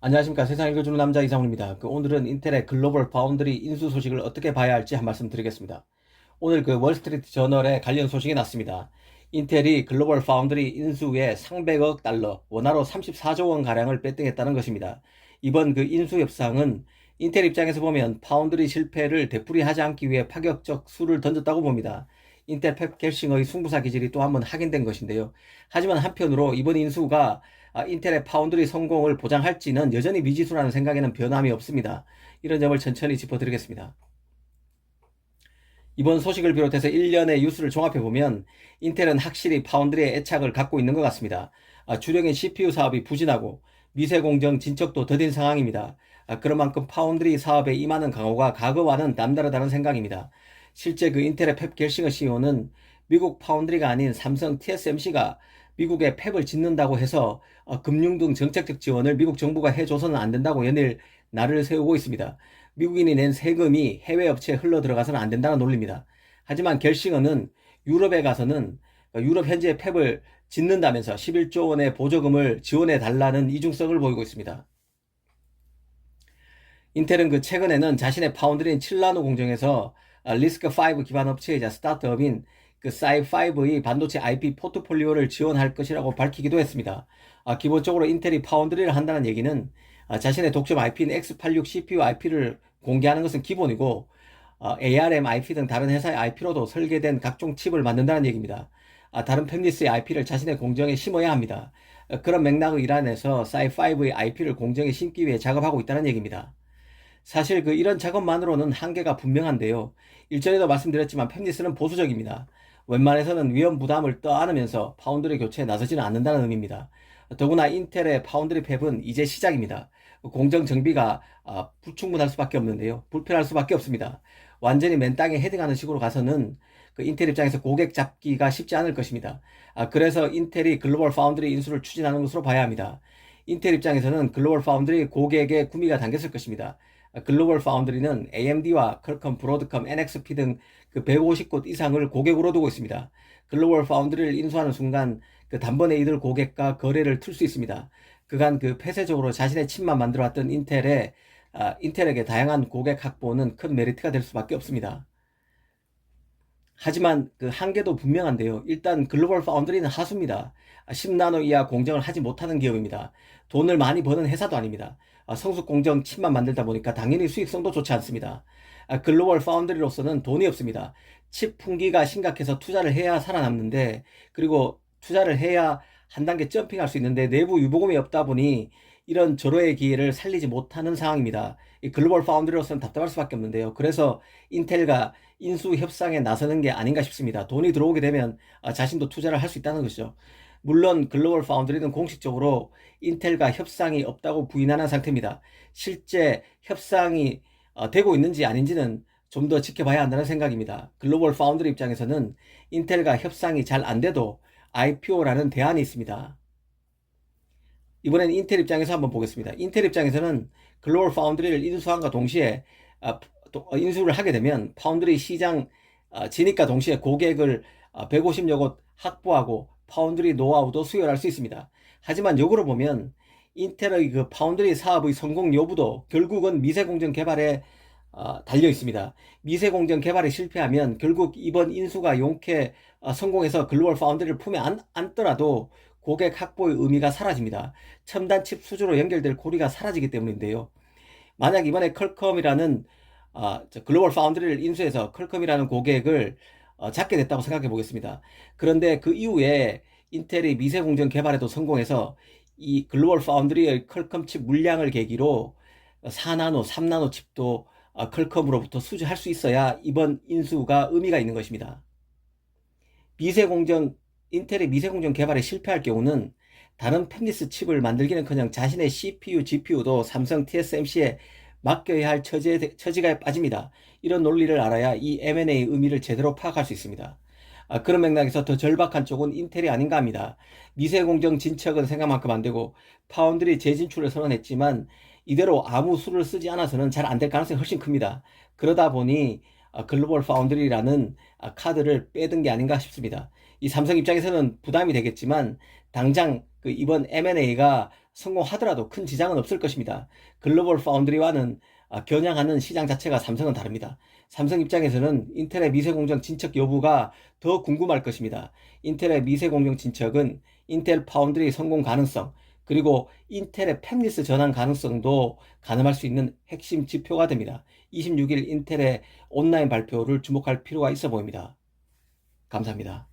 안녕하십니까. 세상 읽어주는 남자 이상훈입니다. 오늘은 인텔의 글로벌 파운드리 인수 소식을 어떻게 봐야 할지 한 말씀 드리겠습니다. 오늘 월스트리트 저널에 관련 소식이 났습니다. 인텔이 글로벌 파운드리 인수에 300억 달러, 원화로 34조 원 가량을 배팅했다는 것입니다. 이번 인수 협상은 인텔 입장에서 보면 파운드리 실패를 되풀이하지 않기 위해 파격적 수를 던졌다고 봅니다. 인텔 팹 갤싱의 승부사 기질이 또 한번 확인된 것인데요. 하지만 한편으로 이번 인수가 인텔의 파운드리 성공을 보장할지는 여전히 미지수라는 생각에는 변함이 없습니다. 이런 점을 천천히 짚어드리겠습니다. 이번 소식을 비롯해서 1년의 뉴스를 종합해보면 인텔은 확실히 파운드리의 애착을 갖고 있는 것 같습니다. 주력인 CPU 사업이 부진하고 미세공정 진척도 더딘 상황입니다. 그런 만큼 파운드리 사업에 임하는 강호가 과거와는 남다르다는 생각입니다. 실제 인텔의 펩 겔싱어 CEO는 미국 파운드리가 아닌 삼성 TSMC가 미국에 팹을 짓는다고 해서 금융 등 정책적 지원을 미국 정부가 해줘서는 안 된다고 연일 날을 세우고 있습니다. 미국인이 낸 세금이 해외 업체에 흘러 들어가서는 안 된다는 논리입니다. 하지만 겔싱어는 유럽에 가서는 유럽 현지에 팹을 짓는다면서 11조 원의 보조금을 지원해 달라는 이중성을 보이고 있습니다. 인텔은 최근에는 자신의 파운드리인 7나노 공정에서 리스크5 기반 업체이자 스타트업인 사이5의 반도체 IP 포트폴리오를 지원할 것이라고 밝히기도 했습니다. 기본적으로 인텔이 파운드리를 한다는 얘기는 자신의 독점 IP인 X86 CPU IP를 공개하는 것은 기본이고 ARM IP 등 다른 회사의 IP로도 설계된 각종 칩을 만든다는 얘기입니다. 다른 팹리스의 IP를 자신의 공정에 심어야 합니다. 그런 맥락의 일환에서 사이5의 IP를 공정에 심기 위해 작업하고 있다는 얘기입니다. 사실 이런 작업만으로는 한계가 분명한데요. 일전에도 말씀드렸지만 팹리스는 보수적입니다. 웬만해서는 위험 부담을 떠안으면서 파운드리 교체에 나서지는 않는다는 의미입니다. 더구나 인텔의 파운드리 팹은 이제 시작입니다. 공정 정비가 불충분할 수밖에 없는데요. 불편할 수밖에 없습니다. 완전히 맨 땅에 헤딩하는 식으로 가서는 인텔 입장에서 고객 잡기가 쉽지 않을 것입니다. 그래서 인텔이 글로벌 파운드리 인수를 추진하는 것으로 봐야 합니다. 인텔 입장에서는 글로벌 파운드리 고객의 구미가 담겼을 것입니다. 글로벌 파운드리는 AMD와 퀄컴, 브로드컴, NXP 등 150곳 이상을 고객으로 두고 있습니다. 글로벌 파운드리를 인수하는 순간 단번에 이들 고객과 거래를 틀 수 있습니다. 그간 폐쇄적으로 자신의 칩만 만들어왔던 인텔에게 다양한 고객 확보는 큰 메리트가 될 수밖에 없습니다. 하지만 한계도 분명한데요. 일단 글로벌 파운드리는 하수입니다. 10나노 이하 공정을 하지 못하는 기업입니다. 돈을 많이 버는 회사도 아닙니다. 성숙 공정 칩만 만들다 보니까 당연히 수익성도 좋지 않습니다. 글로벌 파운드리로서는 돈이 없습니다. 칩 풍기가 심각해서 투자를 해야 살아남는데, 그리고 투자를 해야 한 단계 점핑할 수 있는데 내부 유보금이 없다 보니 이런 절호의 기회를 살리지 못하는 상황입니다. 이 글로벌 파운드리로서는 답답할 수밖에 없는데요. 그래서 인텔과 인수 협상에 나서는 게 아닌가 싶습니다. 돈이 들어오게 되면 자신도 투자를 할 수 있다는 것이죠. 물론 글로벌 파운드리는 공식적으로 인텔과 협상이 없다고 부인하는 상태입니다. 실제 협상이 되고 있는지 아닌지는 좀 더 지켜봐야 한다는 생각입니다. 글로벌 파운드리 입장에서는 인텔과 협상이 잘 안 돼도 IPO라는 대안이 있습니다. 이번엔 인텔 입장에서 한번 보겠습니다. 인텔 입장에서는 글로벌 파운드리를 인수함과 동시에 인수를 하게 되면 파운드리 시장 진입과 동시에 고객을 150여 곳 확보하고 파운드리 노하우도 수혈할 수 있습니다. 하지만 역으로 보면 인텔의 파운드리 사업의 성공 여부도 결국은 미세공정 개발에 달려 있습니다. 미세공정 개발에 실패하면 결국 이번 인수가 용케 성공해서 글로벌 파운드리를 품에 안더라도 고객 확보의 의미가 사라집니다. 첨단 칩 수주로 연결될 고리가 사라지기 때문인데요. 만약 이번에 퀄컴이라는 글로벌 파운드리를 인수해서 퀄컴이라는 고객을 잡게 됐다고 생각해 보겠습니다. 그런데 그 이후에 인텔이 미세공정 개발에도 성공해서 이 글로벌 파운드리의 퀄컴 칩 물량을 계기로 4나노, 3나노 칩도 퀄컴으로부터 수주할 수 있어야 이번 인수가 의미가 있는 것입니다. 인텔의 미세공정 개발에 실패할 경우는 다른 팹리스 칩을 만들기는커녕 자신의 CPU, GPU도 삼성 TSMC에 맡겨야 할 처지가 빠집니다. 이런 논리를 알아야 이 M&A의 의미를 제대로 파악할 수 있습니다. 그런 맥락에서 더 절박한 쪽은 인텔이 아닌가 합니다. 미세공정 진척은 생각만큼 안 되고 파운드리 재진출을 선언했지만 이대로 아무 수를 쓰지 않아서는 잘 안 될 가능성이 훨씬 큽니다. 그러다 보니 글로벌 파운드리라는 카드를 빼든 게 아닌가 싶습니다. 이 삼성 입장에서는 부담이 되겠지만 당장 이번 M&A가 성공하더라도 큰 지장은 없을 것입니다. 글로벌 파운드리와는 겨냥하는 시장 자체가 삼성은 다릅니다. 삼성 입장에서는 인텔의 미세 공정 진척 여부가 더 궁금할 것입니다. 인텔의 미세 공정 진척은 인텔 파운드리 성공 가능성, 그리고 인텔의 팹리스 전환 가능성도 가늠할 수 있는 핵심 지표가 됩니다. 26일 인텔의 온라인 발표를 주목할 필요가 있어 보입니다. 감사합니다.